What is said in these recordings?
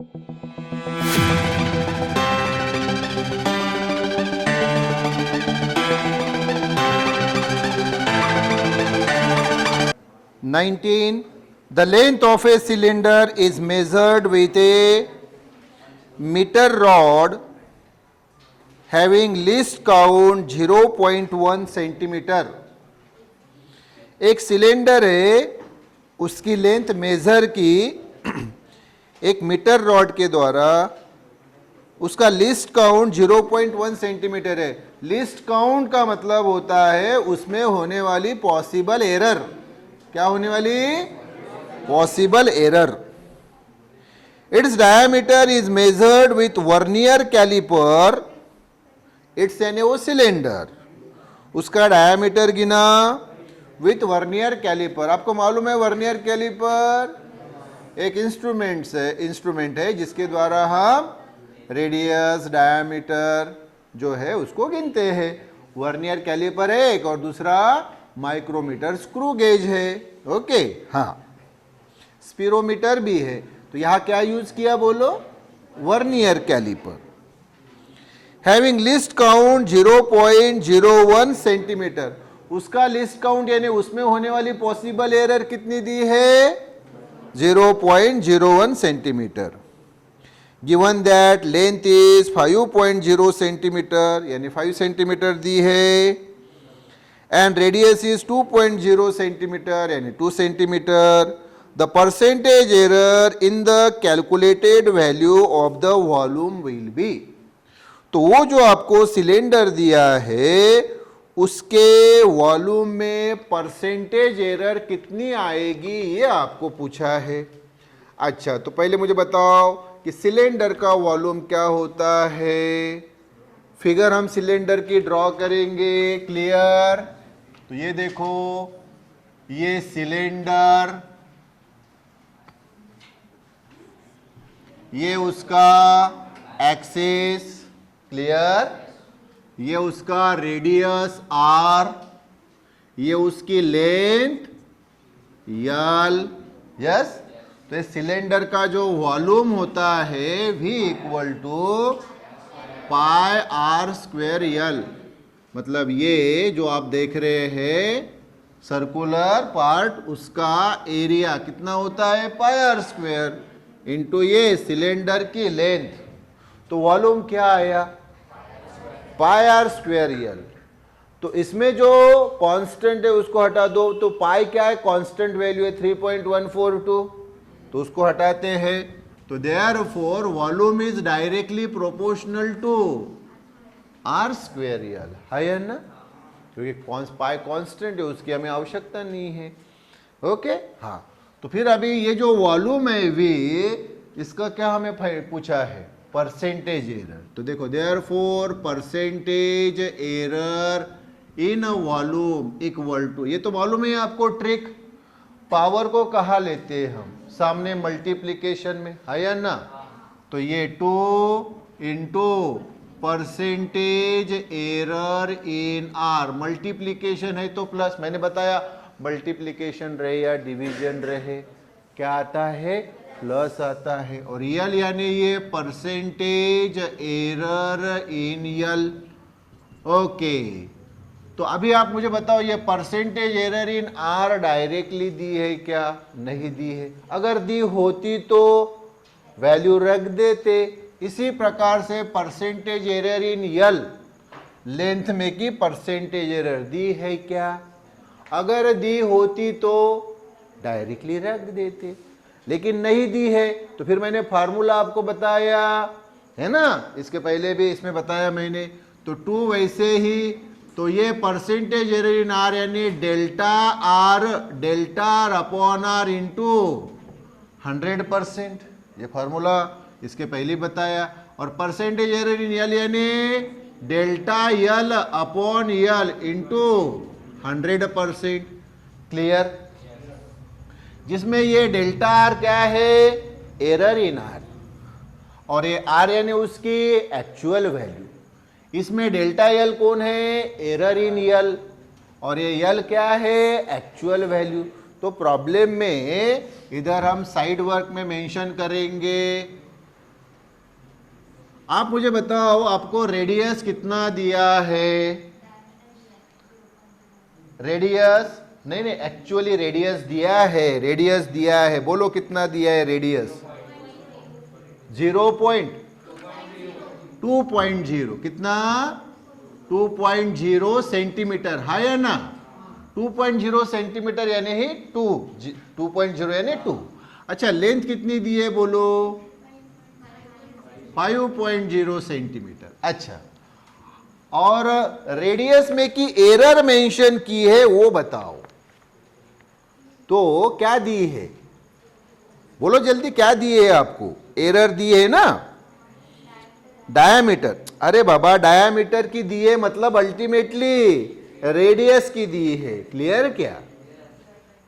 19. The length of a cylinder is measured with a meter rod having least count 0.1 centimetre. एक cylinder है, उसकी length major की एक metre rod के द्वारा, उसका लिस्ट काउंट 0.1 सेंटीमीटर है. लिस्ट काउंट का मतलब होता है उसमें होने वाली पॉसिबल एरर. क्या होने वाली? Possible error. Its diameter is measured with vernier calliper. Its यानी वो सिलेंडर, उसका डायमीटर गिना विथ वर्नियर कैलिपर. आपको मालूम है वर्नियर कैलिपर एक इंस्ट्रूमेंट है जिसके द्वारा हम रेडियस डायमीटर जो है उसको गिनते हैं. वर्नियर कैलिपर है एक, और दूसरा माइक्रोमीटर स्क्रू गेज है. ओके, हाँ. स्पिरोमीटर भी है. तो यहां क्या यूज किया बोलो? Vernier calliper. Having least count 0.01 centimetre. उसका लिस्ट काउंट यानी उसमें होने वाली पॉसिबल एरर कितनी दी है? 0.01 centimetre. Given that length is 5.0 centimetre, यानी 5 सेंटीमीटर दी है, एंड रेडियस इज 2.0 सेंटीमीटर यानी 2 centimetre. The percentage error in the calculated value of the volume will be. तो वो जो आपको सिलेंडर दिया है उसके वॉल्यूम में परसेंटेज एरर कितनी आएगी ये आपको पूछा है. अच्छा, तो पहले मुझे बताओ कि सिलेंडर का वॉल्यूम क्या होता है. फिगर हम सिलेंडर की ड्रॉ करेंगे. क्लियर? तो ये देखो, ये सिलेंडर, ये उसका एक्सिस. क्लियर? ये उसका रेडियस आर, ये उसकी लेंथ यल. यस. तो इस सिलेंडर का जो वॉल्यूम होता है V equal to pi R square L. मतलब ये जो आप देख रहे हैं सर्कुलर पार्ट, उसका एरिया कितना होता है? पाई आर स्क्वेयर इंटू ये सिलेंडर की लेंथ. तो वॉल्यूम क्या आया? पाई आर स्क्वेयर यल. तो इसमें जो कांस्टेंट है उसको हटा दो. तो पाई क्या है? कांस्टेंट वैल्यू है 3.142, तो उसको हटाते हैं. तो therefore volume is directly proportional to R square L. है ना? क्योंकि पाई कांस्टेंट है, उसकी हमें आवश्यकता नहीं है. ओके, हाँ. तो फिर अभी ये जो वॉल्यूम है V, इसका क्या हमें पूछा है? Percentage error. तो देखो, therefore percentage error in volume equal to, ये तो मालूम है आपको ट्रिक. पावर को कहाँ लेते हैं हम? सामने मल्टीप्लिकेशन में, है या ना? तो ये 2 into percentage error in are. Multiplication है तो प्लस. मैंने बताया मल्टीप्लिकेशन रहे या डिवीजन रहे, क्या आता है? प्लस आता है. और रियल यानी ये percentage error in L. Okay, तो अभी आप मुझे बताओ ये percentage error in R directly दी है क्या? नहीं दी है. अगर दी होती तो वैल्यू रख देते. इसी प्रकार से percentage error in L, length में की परसेंटेज एरर दी है क्या? अगर दी होती तो डायरेक्टली रख देते, लेकिन नहीं दी है. तो फिर मैंने फार्मूला आपको बताया है ना, इसके पहले भी इसमें बताया मैंने. तो 2 वैसे ही. तो ये परसेंटेज एरर इन आर यानी delta R upon R into 100%. ये फार्मूला इसके पहले बताया. और परसेंटेज एरर इन यल यानी डेल्टा यल अपॉन यल इंटू 100%. क्लियर? जिसमें ये डेल्टा आर क्या है? एरर इन आर, और ये आर यानी उसकी एक्चुअल वैल्यू. इसमें डेल्टा यल कौन है? एरर इन यल, और ये यल क्या है? Actual value. तो प्रॉब्लम में इधर हम साइड वर्क में मेंशन करेंगे आप मुझे बताओ आपको रेडियस कितना दिया है? रेडियस नहीं नहीं, एक्चुअली रेडियस दिया है, रेडियस दिया है, बोलो कितना दिया है रेडियस? 2.0 कितना? 2.0 सेंटीमीटर, है या ना? 2.0 सेंटीमीटर यानी ही 2.0 यानी 2। अच्छा, लेंथ कितनी दी है बोलो? 5.0 सेंटीमीटर। अच्छा, और रेडियस में की एरर मेंशन की है वो बताओ। तो क्या दी है बोलो जल्दी, क्या दिए है आपको? एरर दी है ना, डायामीटर। अरे बाबा, डायामीटर की दी है मतलब अल्टीमेटली रेडियस की दी है। क्लियर क्या?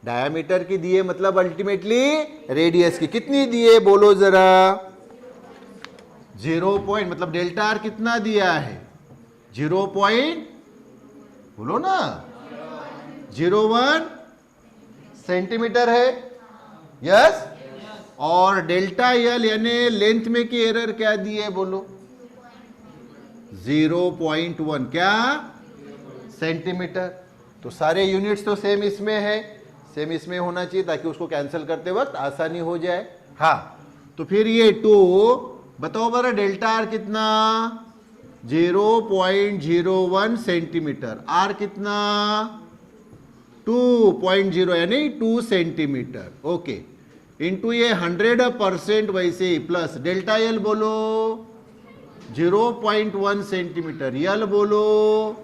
डायामीटर की दी है मतलब अल्टीमेटली रेडियस की। कितनी दी है बोलो जरा? 0 पॉइंट, मतलब डेल्टा आर कितना दिया है? 0 पॉइंट, बोलो ना, 01 सेंटीमीटर है। यस। और डेल्टा एल यानी लेंथ में की एरर क्या दी है बोलो? 0.1 क्या सेंटीमीटर। तो सारे यूनिट्स तो सेम इसमें है, सेम इसमें होना चाहिए ताकि उसको कैंसिल करते वक्त आसानी हो जाए। हाँ, तो फिर ये 2 बताओ बरा, डेल्टा आर कितना? 0.01 सेंटीमीटर। आर कितना? 2.0 यानी 2 सेंटीमीटर। ओके, इंटू ये 100% वैसे ही प्लस डेल्टा एल बोलो 0.1 सेंटीमीटर, यल बोलो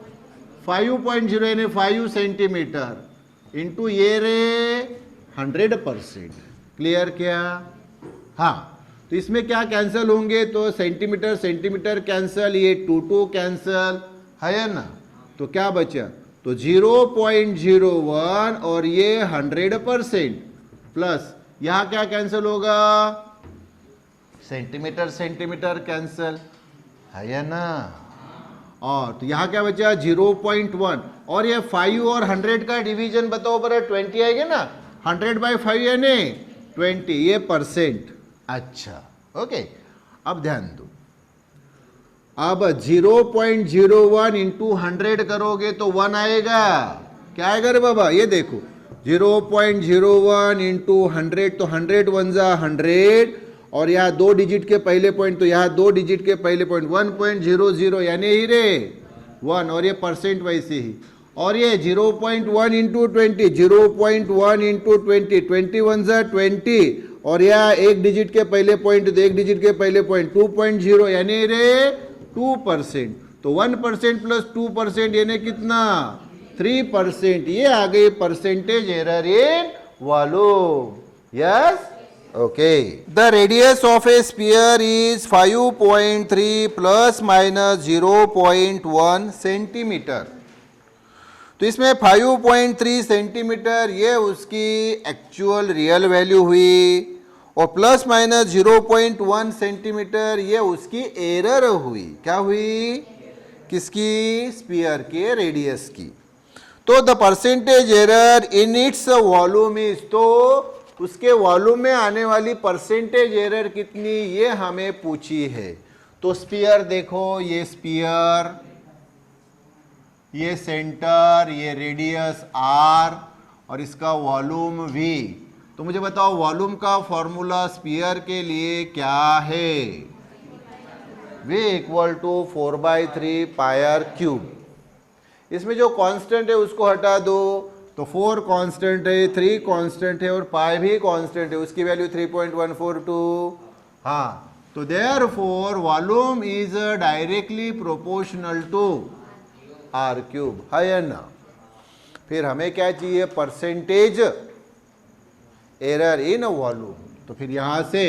5.0 यानी 5 सेंटीमीटर इंटू ये रे 100%। क्लियर क्या? हाँ, तो इसमें क्या कैंसल होंगे? तो सेंटीमीटर सेंटीमीटर कैंसल, ये 2 कैंसल, है ना? तो क्या बचा? तो 0.01 और ये 100% प्लस यहां क्या कैंसल होगा? सेंटीमीटर सेंटीमीटर कैंसल, है या ना? और तो यहां क्या बचा? 0.1 और ये 5 और 100 का डिवीजन बताओ बरा, 20 आएगा ना? 100/5 यानी 20, ये परसेंट। अच्छा, ओके, अब ध्यान दो। अब 0.01 इंटू 100 करोगे तो 1 आएगा। क्या आएगा रे बाबा? ये देखो, 0.01 इंटू 100 तो 100 1 जा 100, और यहाँ 2 डिजिट के पहले पॉइंट तो यहाँ 2 डिजिट के पहले पॉइंट 1.00 यानी ही रे 1, और ये परसेंट वैसे ही। और ये 0.1 इंटू 20, 0.1 इंटू 20, 20 1 जा 20, और यहाँ 1 डिजिट के पहले पॉइंट तो 1 डिजिट के पहले पॉइंट 2.0 यानी रे 2%। तो 1% प्लस 2% यानी कितना? 3%। ये आ गई percentage error in volume. Yes, okay. The radius of A sphere is 5.3 plus minus 0.1 centimetre. तो इसमें 5.3 सेंटीमीटर ये उसकी एक्चुअल रियल वैल्यू हुई, और प्लस माइनस 0.1 सेंटीमीटर ये उसकी एरर हुई। क्या हुई? किसकी? स्फीयर के रेडियस की। तो the percentage error in its volume is, तो उसके वॉल्यूम में आने वाली परसेंटेज एरर कितनी ये हमें पूछी है। तो स्फीयर देखो, ये स्फीयर, ये सेंटर, ये रेडियस r और इसका वॉल्यूम v। तो मुझे बताओ वॉल्यूम का फॉर्मूला स्फीयर के लिए क्या है? v equal to 4/3 pi r cube. इसमें जो कांस्टेंट है उसको हटा दो, तो 4 कांस्टेंट है, 3 कांस्टेंट है और पाई भी कांस्टेंट है, उसकी वैल्यू 3.142। हाँ, तो therefore volume is directly proportional to R cube, है या ना? फिर हमें क्या चाहिए? Percentage error in volume. तो फिर यहां से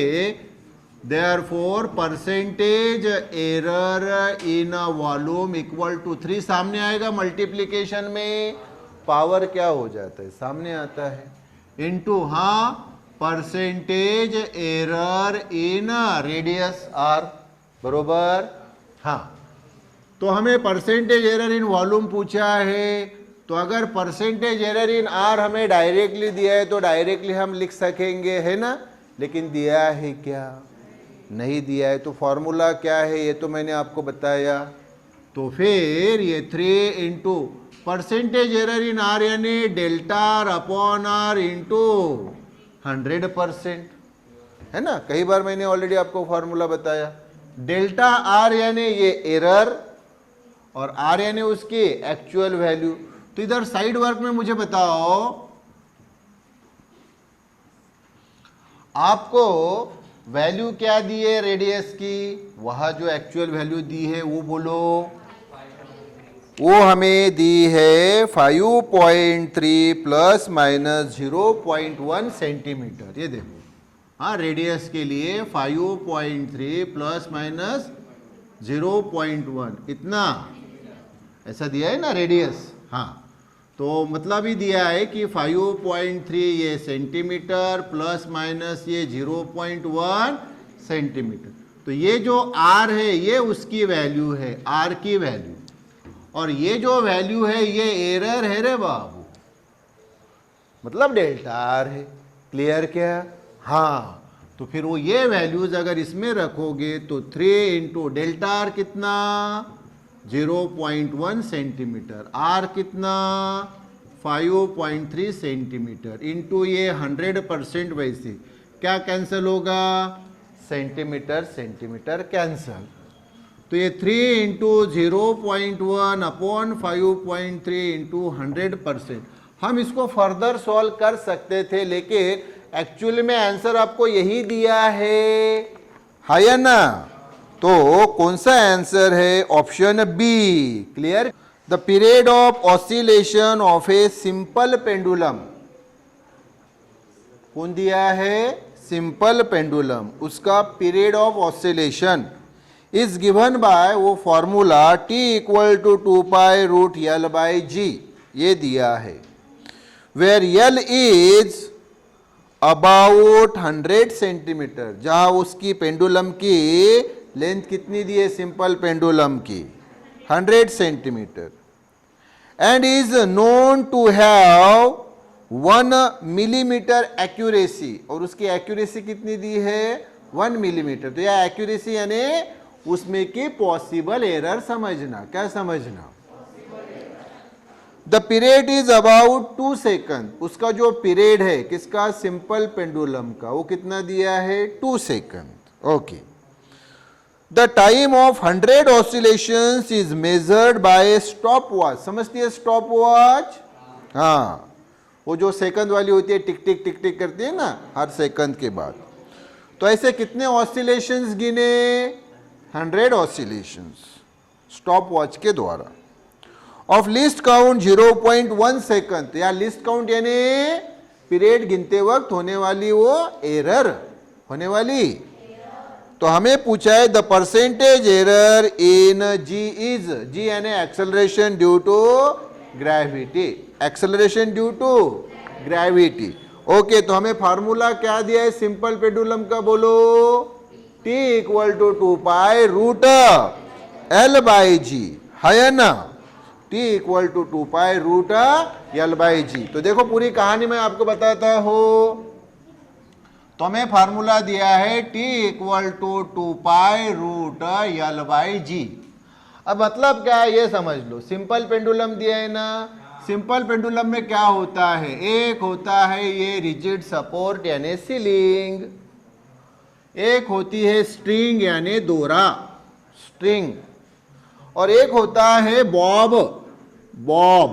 therefore percentage error in volume equal to 3 सामने आएगा, मल्टीप्लीकेशन में पावर क्या हो जाता है? सामने आता है, इनटू हाँ percentage error in radius R, बरोबर। हाँ, तो हमें परसेंटेज एरर इन वॉल्यूम पूछा है, तो अगर परसेंटेज एरर इन आर हमें डायरेक्टली दिया है तो डायरेक्टली हम लिख सकेंगे, है ना? लेकिन दिया है क्या? नहीं दिया है। तो फॉर्मूला क्या है ये तो मैंने आपको बताया। तो फिर ये 3 into percentage error in R यानी delta R upon R into 100%, है ना। कई बार मैंने ऑलरेडी आपको फॉर्मूला बताया। डेल्टा आर यानी ये एरर और आर यानी उसकी एक्चुअल वैल्यू। तो इधर साइड वर्क में मुझे बताओ, आपको वैल्यू क्या दी है रेडियस की, वहां जो एक्चुअल वैल्यू दी है वो बोलो। वो हमें दी है 5.3 प्लस माइनस 0.1 सेंटीमीटर। ये देखो, हाँ रेडियस के लिए 5.3 प्लस माइनस 0.1 इतना ऐसा दिया है ना रेडियस। हाँ, तो मतलब ही दिया है कि 5.3 ये सेंटीमीटर प्लस माइनस ये 0.1 सेंटीमीटर। तो ये जो r है ये उसकी वैल्यू है, r की वैल्यू, और ये जो वैल्यू है ये एरर है रे बाबू, मतलब डेल्टा आर है। क्लियर क्या? हाँ, तो फिर वो ये वैल्यूज अगर इसमें रखोगे तो 3 इंटू डेल्टा आर कितना 0.1 सेंटीमीटर, आर कितना 5.3 सेंटीमीटर इंटू ये 100% वैसे क्या कैंसिल होगा, सेंटीमीटर सेंटीमीटर कैंसिल। तो ये 3 इंटू 0.1 अपॉन 5.3 इंटू 100%। हम इसको फर्दर सॉल्व कर सकते थे, लेकिन एक्चुअली में आंसर आपको यही दिया है या ना। तो कौन सा आंसर है? Option B. Clear? The period of oscillation of a simple pendulum, कौन दिया है? Simple pendulum. उसका period of oscillation is given by वो formula t equal to 2 pi root L by G, ये दिया है। Where L is about 100 centimetre, जहां उसकी पेंडुलम की लेंथ कितनी दी है सिंपल पेंडुलम की 100 centimetre, and is known to have 1 millimetre accuracy, और उसकी एक्यूरेसी कितनी दी है 1 मिलीमीटर। तो यह एक्यूरेसी यानी उसमें की पॉसिबल एरर समझना। क्या समझना? The period is about 2 second, उसका जो पीरियड है किसका, सिंपल पेंडुलम का, वो कितना दिया है 2 second. Okay. The time of 100 oscillations is measured by stop watch. समझती है स्टॉप वॉच? हाँ, वो जो सेकंड वाली होती है, टिक टिक टिक टिक करती है ना हर सेकंड के बाद। तो ऐसे कितने ऑसिलेशंस गिने? 100 ऑसिलेशंस स्टॉप वॉच के द्वारा। ऑफ लिस्ट काउंट 0.1 सेकंड, या लिस्ट काउंट यानी पीरियड गिनते वक्त होने वाली वो एरर होने वाली। तो हमें पूछा है the percentage error in G is, G यानी acceleration due to gravity, acceleration due to gravity. Okay, तो हमें फार्मूला क्या दिया है सिंपल पेंडुलम का, बोलो। t equal to 2 pi root L by G, है ना। t equal to 2 pi root L by G. तो देखो पूरी कहानी मैं आपको बताता हूं। तो हमें फार्मूला दिया है t equal to 2 pi root L by G. अब मतलब क्या है ये समझ लो। सिंपल पेंडुलम दिया है ना, सिंपल पेंडुलम में क्या होता है, एक होता है ये रिजिड सपोर्ट यानी सीलिंग, एक होती है स्ट्रिंग यानी दोरा स्ट्रिंग, और एक होता है बॉब, बॉब,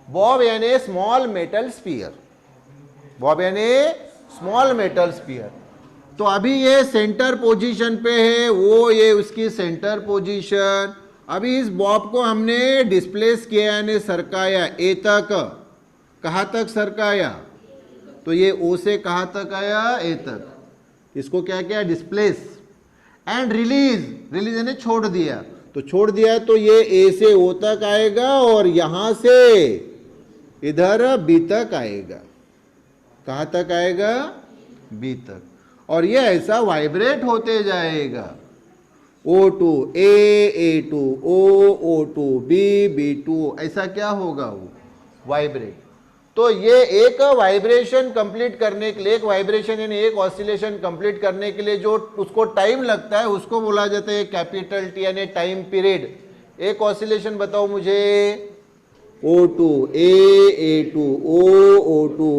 बॉब यानी स्मॉल मेटल स्फीयर, बॉब यानी स्मॉल मेटल स्फीयर। तो अभी ये सेंटर पोजीशन पे है, वो ये उसकी सेंटर पोजीशन। अभी इस बॉब को हमने डिस्प्लेस किया यानी सरकाया ए तक। कहाँ तक सरकाया? तो ये ओ से कहाँ तक आया, ए तक। इसको क्या किया, डिस्प्लेस, एंड रिलीज, रिलीज यानी छोड़ दिया। तो छोड़ दिया तो ये ए से ओ तक आएगा और यहां से इधर बी तक आएगा। कहाँ तक आएगा, बी तक। और ये ऐसा वाइब्रेट होते जाएगा, O2 A, A2 O, O2 B, B2, ऐसा क्या होगा वो वाइब्रेट। तो ये एक वाइब्रेशन कंप्लीट करने के लिए, एक वाइब्रेशन यानी एक ऑसिलेशन कंप्लीट करने के लिए जो उसको टाइम लगता है उसको बोला जाता है कैपिटल टी यानी टाइम पीरियड। एक ऑसिलेशन बताओ मुझे। O2 A2 O2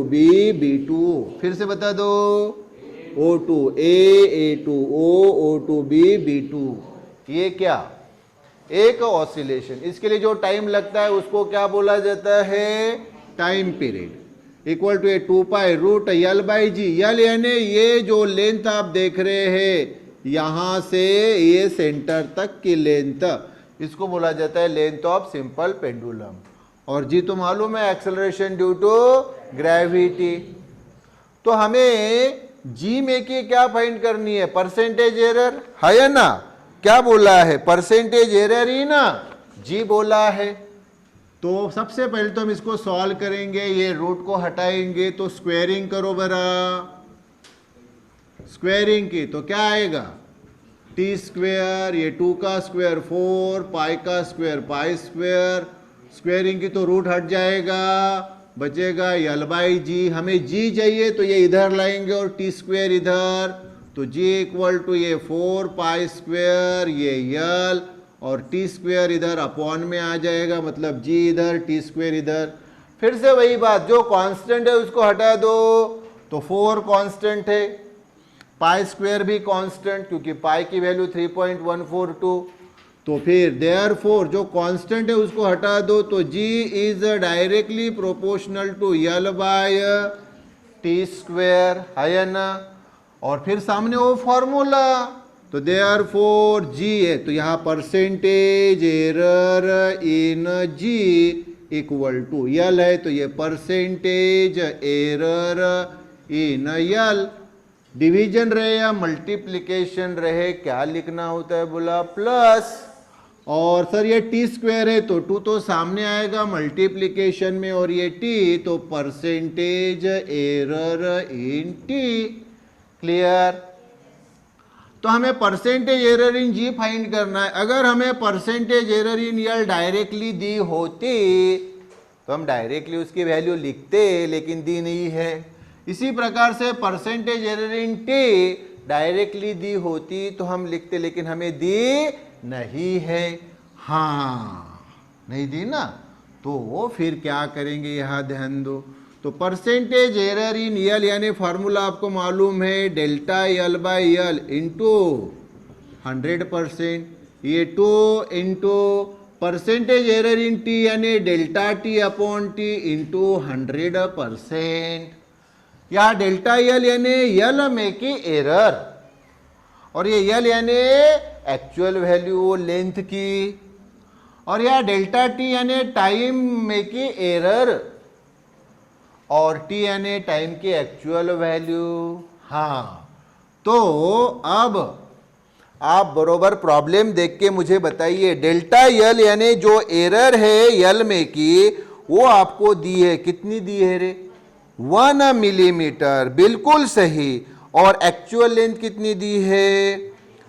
B2। फिर से बता दो। O2 A2 O2 B2। ये क्या? एक ऑसिलेशन। इसके लिए जो टाइम लगता है उसको क्या बोला जाता है? Time period. Equal to 2 pi root L by G. L यानी ये जो लेंथ आप देख रहे हैं यहां से ये सेंटर तक की लेंथ, इसको बोला जाता है लेंथ ऑफ सिंपल पेंडुलम। और जी तो मालूम है एक्सेलरेशन ड्यू टू ग्रेविटी। तो हमें जी में की क्या फाइंड करनी है? परसेंटेज एरर है ना? क्या बोला है? परसेंटेज एरर ही ना जी बोला है। तो सबसे पहले तो हम इसको सॉल्व करेंगे, ये रूट को हटाएंगे तो स्क्वायरिंग करो बरा। स्क्वायरिंग की तो क्या आएगा? टी स्क्वायर, ये 2 का स्क्वायर 4, पाई का स्क्वायर पाई स्क्वायर। स्क्वायरिंग की तो रूट हट जाएगा, बचेगा यल बाई जी। हमें जी चाहिए तो ये इधर लाएंगे और टी स्क्वायर इधर, तो जी इक्वल टू ये 4 पाई स्क्वायर ये यल और टी स्क्वायर इधर अपॉन में आ जाएगा, मतलब जी इधर टी स्क्वायर इधर। फिर से वही बात, जो कांस्टेंट है उसको हटा दो तो 4 कांस्टेंट है, पाई स्क्वायर भी कांस्टेंट क्योंकि पाई की वैल्यू 3.142। तो फिर देयरफॉर जो कांस्टेंट है उसको हटा दो तो G is directly proportional to L by T square, है ना? और फिर सामने वो फॉर्मूला, तो देयरफॉर जी है तो यहाँ percentage error in G equal to L है, तो ये percentage error in L. Division रहे या मल्टीप्लिकेशन रहे क्या लिखना होता है? बोला प्लस। और सर ये टी स्क्वायर है तो 2 तो सामने आएगा मल्टीप्लिकेशन में, और ये टी तो percentage error in T. Clear? तो हमें percentage error in G find करना है। अगर हमें percentage error in L directly दी होती तो हम डायरेक्टली उसकी वैल्यू लिखते, लेकिन दी नहीं है। इसी प्रकार से percentage error in T directly दी होती तो हम लिखते, लेकिन हमें दी नहीं है। हाँ, नहीं दी ना, तो फिर क्या करेंगे यहाँ ध्यान दो। तो परसेंटेज एरर इन यल यानी फार्मूला आपको मालूम है delta L by L into 100%, ये 2 into percentage error in T यानी delta T upon T into 100%। यहाँ डेल्टा यल यानी यल में की एरर, और ये यल यानी एक्चुअल वैल्यू लेंथ की, और यहाँ डेल्टा टी यानी टाइम में की एरर, और टी यानी टाइम की एक्चुअल वैल्यू। हाँ, तो अब आप बरोबर प्रॉब्लम देख के मुझे बताइए, डेल्टा यल यानी जो एरर है यल में की वो आपको दी है, कितनी दी है रे? 1 मिलीमीटर, बिल्कुल सही। और एक्चुअल लेंथ कितनी दी है?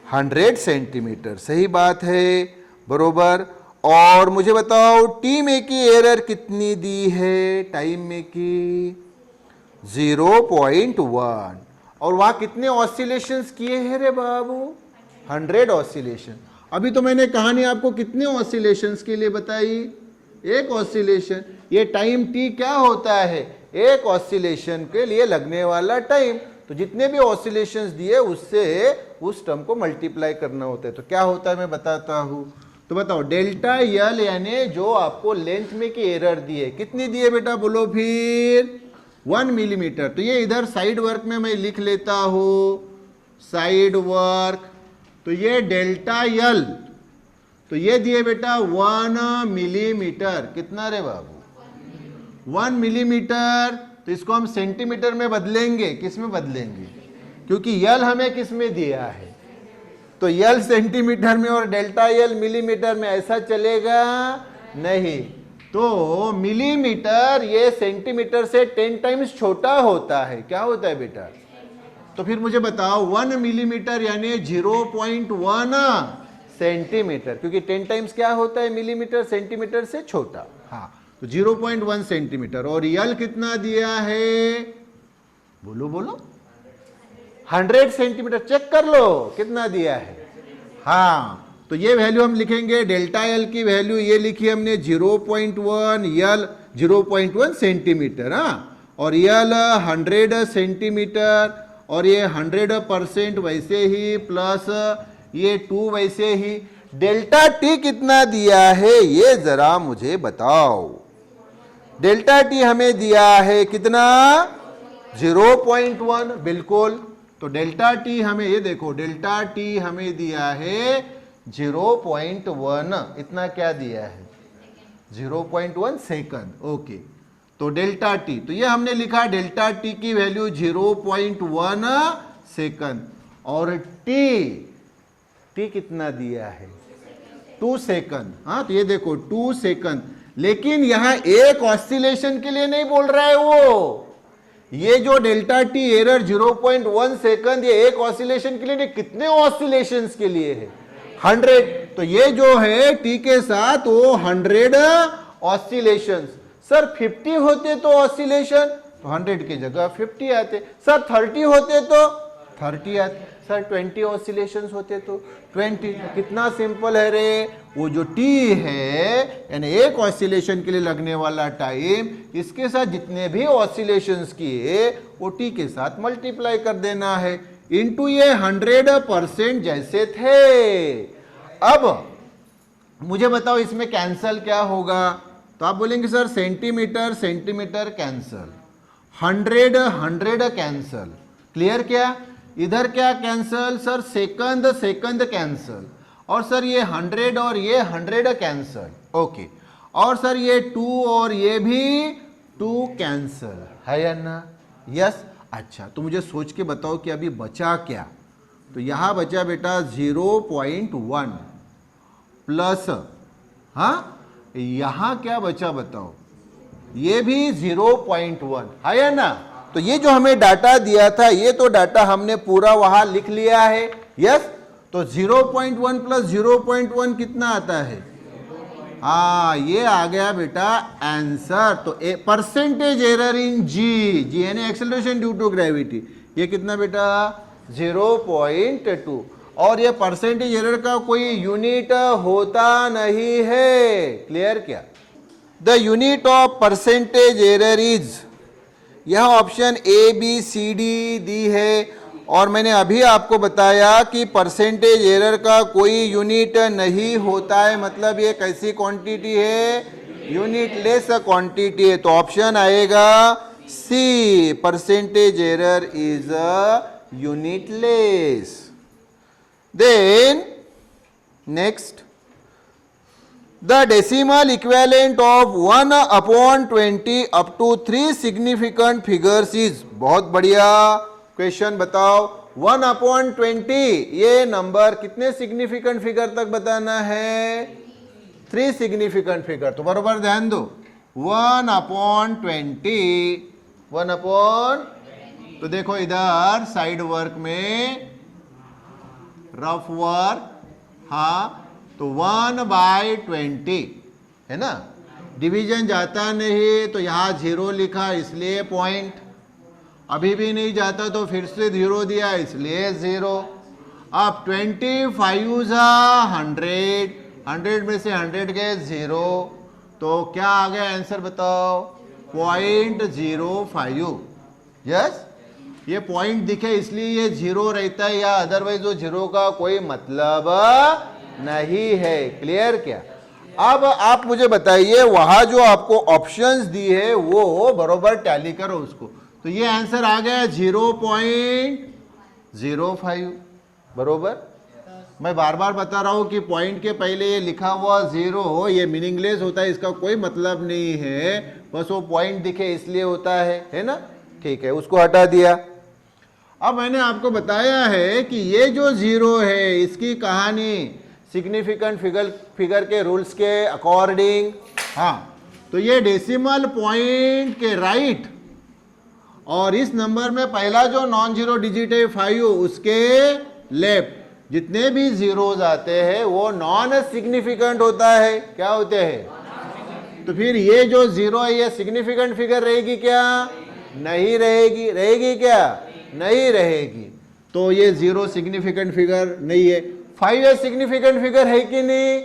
100 सेंटीमीटर, सही बात है, बरोबर। और मुझे बताओ टी में की एरर कितनी दी है? टाइम में की 0.1। और वहां कितने ऑसिलेशंस किए हैं रे बाबू? 100 ऑसिलेशन। अभी तो मैंने कहानी आपको कितने ऑसिलेशंस के लिए बताई? एक ऑसिलेशन। ये टाइम टी क्या होता है? एक ऑसिलेशन के लिए लगने वाला टाइम। तो जितने भी ऑसिलेशंस दिए उससे उस टर्म को मल्टीप्लाई करना होता है। तो क्या होता है मैं बताता हूं। तो बताओ डेल्टा यल यानी जो आपको लेंथ में की एरर दी है, कितनी दी है बेटा? बोलो फिर। 1 मिलीमीटर। तो ये इधर साइड वर्क में मैं लिख लेता हूं, साइड वर्क। तो ये डेल्टा यल, तो ये दिए बेटा 1 मिलीमीटर। कितना रे बाबू? 1 मिलीमीटर। तो इसको हम सेंटीमीटर में बदलेंगे। किस में बदलेंगे? क्योंकि यल हमें किस में दिया है, तो यल सेंटीमीटर में और डेल्टा यल मिलीमीटर में, ऐसा चलेगा नहीं। तो मिलीमीटर ये सेंटीमीटर से 10 टाइम्स छोटा होता है। क्या होता है बेटा? तो फिर मुझे बताओ 1 मिलीमीटर यानी 0.1 सेंटीमीटर, क्योंकि 10 टाइम्स क्या होता है? मिलीमीटर सेंटीमीटर से छोटा। हाँ, तो 0.1 सेंटीमीटर। और यल कितना दिया है, बोलो बोलो, 100 सेंटीमीटर। चेक कर लो कितना दिया है। हाँ, तो ये वैल्यू हम लिखेंगे, डेल्टा एल की वैल्यू ये लिखी हमने 0.1, यल 0.1 सेंटीमीटर। हाँ, और यल 100 सेंटीमीटर, और ये 100% वैसे ही, प्लस ये 2 वैसे ही। डेल्टा टी कितना दिया है ये जरा मुझे बताओ। डेल्टा टी हमें दिया है कितना, 0.1, बिल्कुल। तो डेल्टा टी हमें, ये देखो, डेल्टा टी हमें दिया है 0.1, इतना क्या दिया है, 0.1 सेकंड। ओके, तो डेल्टा टी, तो ये हमने लिखा डेल्टा टी की वैल्यू 0.1 सेकंड। और टी कितना दिया है, 2 सेकंड। हाँ, तो ये देखो 2 सेकंड। लेकिन यहां एक ऑसिलेशन के लिए नहीं बोल रहा है वो, ये जो डेल्टा टी एरर 0.1 सेकंड, ये एक ऑसिलेशन के लिए नहीं, कितने ऑसिलेशंस के लिए है, 100। तो ये जो है टी के साथ वो 100 ऑसिलेशंस। सर 50 होते तो ऑसिलेशन, तो 100 की जगह 50 आते। सर 30 होते तो 30 आते। सर 20 ऑसिलेशंस होते तो 20। कितना सिंपल है रे, वो जो टी है यानी एक ऑसिलेशन के लिए लगने वाला टाइम, इसके साथ जितने भी ऑसिलेशंस किए वो टी के साथ मल्टीप्लाई कर देना है, इनटू ये 100% जैसे थे। अब मुझे बताओ इसमें कैंसल क्या होगा, तो आप बोलेंगे sir centimetre centimetre cancel, 100 cancel. Clear क्या, इधर क्या cancel, sir second second cancel, और सर ये 100 और ये 100 कैंसल। ओके, और सर ये 2 और ये भी 2 कैंसल है या ना, यस। अच्छा, तो मुझे सोच के बताओ कि अभी बचा क्या, तो यहां बचा बेटा 0.1 प्लस, हाँ यहां क्या बचा बताओ, ये भी 0.1 है या ना। तो ये जो हमें डाटा दिया था, ये तो डाटा हमने पूरा वहां लिख लिया है, यस। तो 0.1 प्लस 0.1 कितना आता है, हाँ ये आ गया बेटा आंसर। तो परसेंटेज एरर इन जी, जी यानी एक्सेलरेशन ड्यू टू ग्रेविटी, ये कितना बेटा 0.2। और ये परसेंटेज एरर का कोई यूनिट होता नहीं है। क्लियर क्या, the unit of percentage error is, यह option A B C D दी है, और मैंने अभी आपको बताया कि परसेंटेज एरर का कोई यूनिट नहीं होता है, मतलब ये कैसी क्वांटिटी है, यूनिट लेस क्वांटिटी है। तो ऑप्शन आएगा C, percentage error is unitless. Then next, the decimal equivalent of 1/20 up to 3 significant figures is, बहुत बढ़िया क्वेश्चन बताओ। 1/20 ये नंबर कितने सिग्निफिकेंट फिगर तक बताना है, 3 सिग्निफिकेंट फिगर। तो बरोबर ध्यान दो, 1/20, 1/, तो देखो इधर साइड वर्क में रफ वर्क, हाँ तो 1/20 है ना, डिवीजन जाता नहीं तो यहाँ 0 लिखा इसलिए पॉइंट, अभी भी नहीं जाता तो फिर से 0 दिया इसलिए 0। अब 25 100, 100 में से 100 गए 0, तो क्या आ गया आंसर बताओ, 0.05। यस, ये पॉइंट दिखे इसलिए ये 0 रहता है, या अदरवाइज वो 0 का कोई मतलब नहीं है। क्लियर क्या, अब आप मुझे बताइए वहां जो आपको ऑप्शंस दी है वो बरोबर टैली करो उसको, तो ये आंसर आ गया 0.05 बरोबर। मैं बार बार बता रहा हूं कि पॉइंट के पहले ये लिखा हुआ 0 ये मीनिंगलेस होता है, इसका कोई मतलब नहीं है, बस वो पॉइंट दिखे इसलिए होता है ना। ठीक है, उसको हटा दिया। अब मैंने आपको बताया है कि ये जो 0 है इसकी कहानी सिग्निफिकेंट फिगर के रूल्स के अकॉर्डिंग, हाँ तो ये डेसिमल पॉइंट के राइट, और इस नंबर में पहला जो नॉन जीरो डिजिट है 5, उसके लेफ्ट जितने भी जीरोज आते हैं वो नॉन सिग्निफिकेंट होता है। क्या होते हैं, तो फिर ये जो 0 है ये सिग्निफिकेंट फिगर रहेगी क्या? नहीं रहेगी। रहेगी क्या? नहीं रहेगी। तो ये 0 सिग्निफिकेंट फिगर नहीं है। 5 सिग्निफिकेंट फिगर है कि नहीं?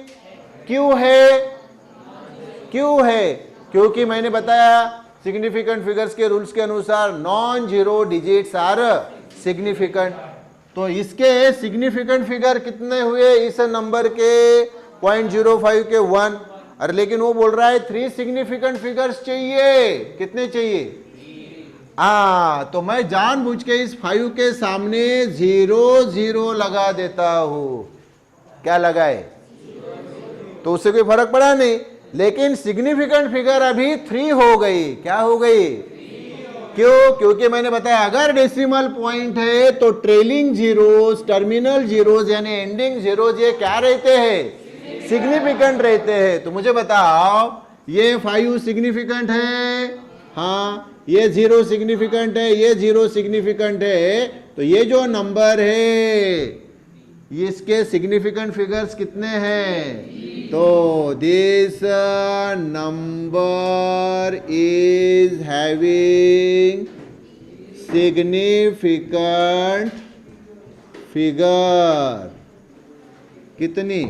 क्यों है? क्यों है? क्योंकि मैंने बताया सिग्निफिकेंट फिगर्स के रूल्स के अनुसार non zero digits are significant. तो इसके सिग्निफिकेंट फिगर कितने हुए इस नंबर के? 0.05 के 1। अरे लेकिन वो बोल रहा है 3 सिग्निफिकेंट फिगर्स चाहिए। कितने चाहिए? तो मैं जानबूझ के इस 5 के सामने 0 लगा देता हूं। क्या लगाए? तो उससे कोई फर्क पड़ा नहीं। लेकिन सिग्निफिकेंट फिगर अभी 3 हो गई। क्या हो गई? क्यों? क्योंकि मैंने बताया अगर डेसिमल पॉइंट है तो ट्रेलिंग जीरोस, टर्मिनल जीरोस यानी एंडिंग जीरोस ये क्या रहते हैं? सिग्निफिकेंट रहते हैं। तो मुझे बताओ ये 5 सिग्निफिकेंट है? हाँ। ये 0 सिग्निफिकेंट है, ये 0 सिग्निफिकेंट है। तो ये जो नंबर है इसके सिग्निफिकेंट फिगर्स कितने हैं? तो this number is having significant figure कितनी?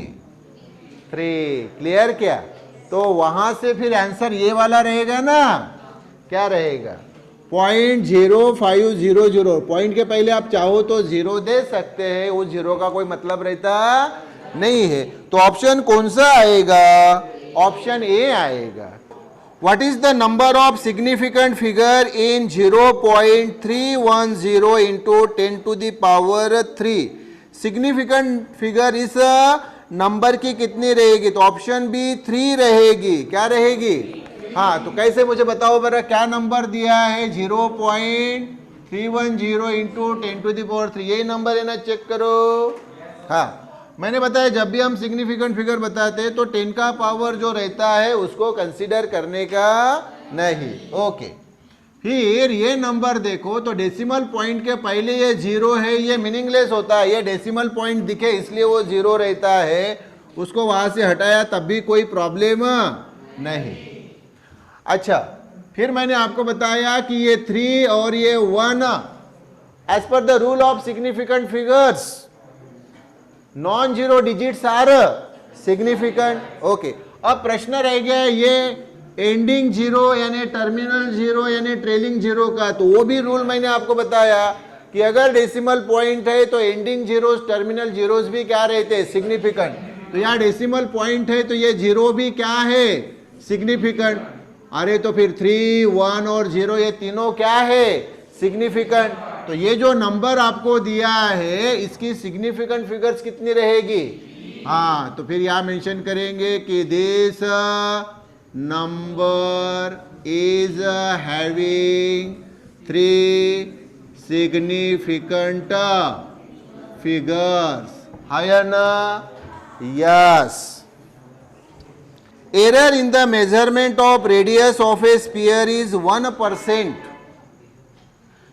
3। क्लियर क्या? तो वहां से फिर आंसर ये वाला रहेगा ना। क्या रहेगा? 0.0500। पॉइंट के पहले आप चाहो तो 0 दे सकते हैं, उस 0 का कोई मतलब रहता नहीं है। तो ऑप्शन कौन सा आएगा? ऑप्शन ए आएगा। What is the number of significant figure in 0.310 into 10⁻3? Significant figure इस नंबर की कितनी रहेगी? तो ऑप्शन बी 3 रहेगी। क्या रहेगी? हाँ। तो कैसे मुझे बताओ बरा, क्या नंबर दिया है? 0.310 इंटू 10⁻3 यही नंबर है ना? चेक करो। हाँ, मैंने बताया जब भी हम सिग्निफिकेंट फिगर बताते हैं तो 10 का पावर जो रहता है उसको कंसीडर करने का नहीं। ओके। फिर ये नंबर देखो तो डेसिमल पॉइंट के पहले ये 0 है, ये मीनिंगलेस होता है। ये डेसिमल पॉइंट दिखे इसलिए वो 0 रहता है। उसको वहां से हटाया तब भी कोई प्रॉब्लम नहीं। अच्छा, फिर मैंने आपको बताया कि ये 3 और ये 1 as per the rule of significant figures non zero digits are significant. Okay. अब प्रश्न रह गया ये एंडिंग जीरो यानी टर्मिनल जीरो यानी ट्रेलिंग जीरो का। तो वो भी रूल मैंने आपको बताया कि अगर डेसिमल पॉइंट है तो एंडिंग जीरोस टर्मिनल जीरोस भी क्या रहते हैं? सिग्निफिकेंट। तो यहाँ डेसिमल पॉइंट है तो ये 0 भी क्या है? सिग्निफिकेंट। अरे तो फिर 3, 1 और 0 ये तीनों क्या है? सिग्निफिकेंट। तो ये जो नंबर आपको दिया है इसकी सिग्निफिकेंट फिगर्स कितनी रहेगी? हाँ, तो फिर यहां मेंशन करेंगे कि this number is having 3 significant figures. है ना? Yes. Error in the measurement of radius of a sphere is 1%.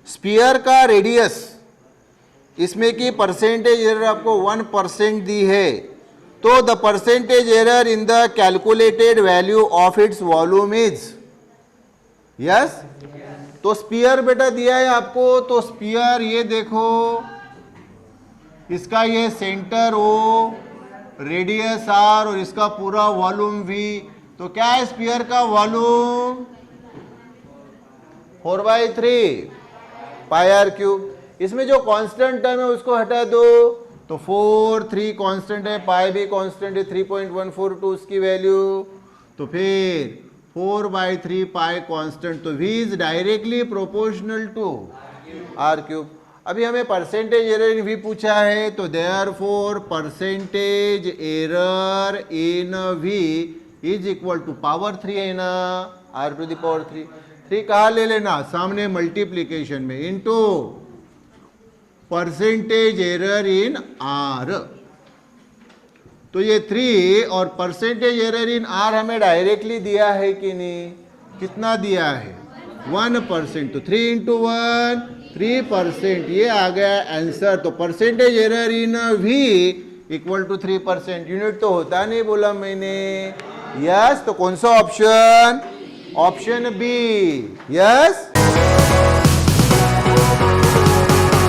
Spear का रेडियस इसमें की परसेंटेज एरर आपको 1% दी है। तो the percentage error in the calculated value of its volume is. Yes. तो spear बेटा दिया है आपको। तो स्पीयर ये देखो, इसका ये सेंटर O, रेडियस R और इसका पूरा वॉल्यूम V। तो क्या है स्पीयर का वॉल्यूम? 4/3 pi are cube. इसमें जो कांस्टेंट टर्म है उसको हटा दो। तो 4, 3 कांस्टेंट है, पाई भी कांस्टेंट है, 3.142 उसकी वैल्यू। तो फिर 4/3 पाई कांस्टेंट। तो V is directly proportional to R cube. अभी हमें परसेंटेज एरर इन V पूछा है। तो therefore percentage error in V is equal to power 3 है ना, R⁻3। 3 कहाँ ले लेना? सामने मल्टीप्लीकेशन में, इनटू परसेंटेज एरर इन R। तो ये 3 और परसेंटेज एरर इन R हमें डायरेक्टली दिया है कि नहीं? कितना दिया है? 1%। तो 3 × 1 3%। ये आ गया आंसर। तो percentage error in V equal to 3%। Unit तो होता नहीं बोला मैंने। यस, तो कौन सा ऑप्शन? Option B, yes.